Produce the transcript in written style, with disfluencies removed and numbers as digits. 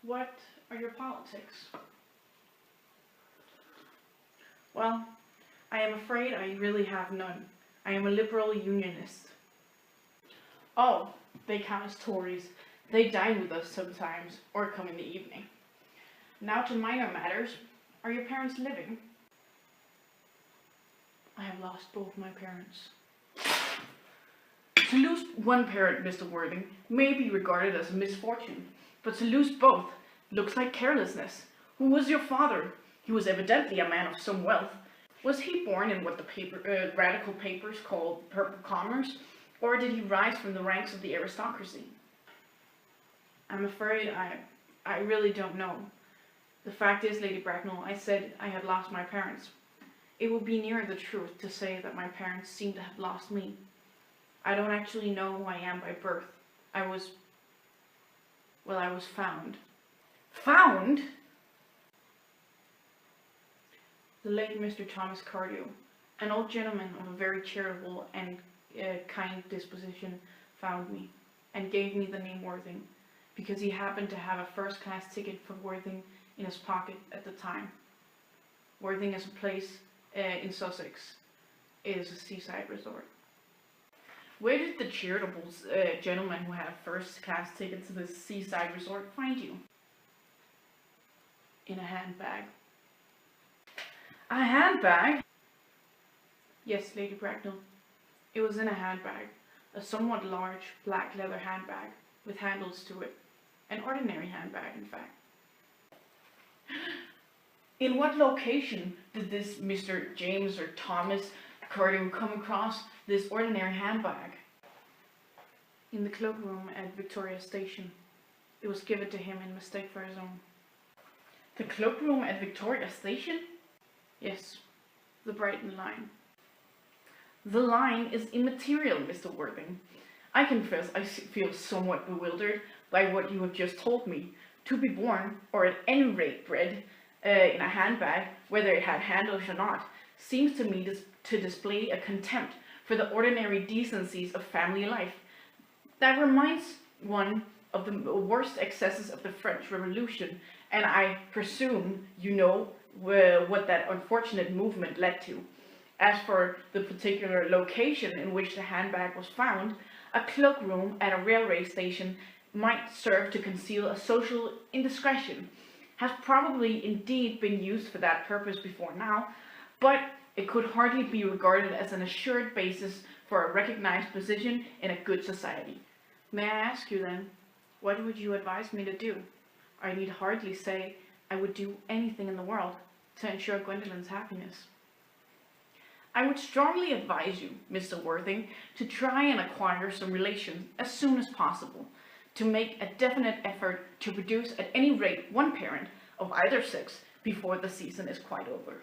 What are your politics? Well, I am afraid I really have none. I am a liberal unionist. Oh, they count as Tories. They dine with us sometimes, or come in the evening. Now to minor matters. Are your parents living? I have lost both my parents. To lose one parent, Mr. Worthing, may be regarded as a misfortune, but to lose both looks like carelessness. Who was your father? He was evidently a man of some wealth. Was he born in what the radical papers call purple commerce, or did he rise from the ranks of the aristocracy? I'm afraid I really don't know. The fact is, Lady Bracknell, I said I had lost my parents. It would be nearer the truth to say that my parents seem to have lost me. I don't actually know who I am by birth. I was found. Found? The late Mr. Thomas Cardew, an old gentleman of a very charitable and kind disposition, found me and gave me the name Worthing because he happened to have a first-class ticket for Worthing in his pocket at the time. Worthing is a place in Sussex. It is a seaside resort. Where did the charitable gentleman who had a first-class ticket to this seaside resort find you? In a handbag. A handbag? Yes, Lady Bracknell. It was in a handbag. A somewhat large black leather handbag with handles to it. An ordinary handbag, in fact. In what location did this Mr. James or Thomas Cardew come across this ordinary handbag? In the cloakroom at Victoria Station. It was given to him in mistake for his own. The cloakroom at Victoria Station? Yes, the Brighton line. The line is immaterial, Mr. Worthing. I confess I feel somewhat bewildered by what you have just told me. To be born, or at any rate bred, in a handbag, whether it had handles or not, seems to me to display a contempt for the ordinary decencies of family life. That reminds one of the worst excesses of the French Revolution, and I presume you know what that unfortunate movement led to. As for the particular location in which the handbag was found, a cloakroom at a railway station might serve to conceal a social indiscretion. Has probably indeed been used for that purpose before now, but it could hardly be regarded as an assured basis for a recognized position in a good society. May I ask you then, what would you advise me to do? I need hardly say I would do anything in the world to ensure Gwendolyn's happiness. I would strongly advise you, Mr. Worthing, to try and acquire some relations as soon as possible, to make a definite effort to produce at any rate one parent of either sex before the season is quite over.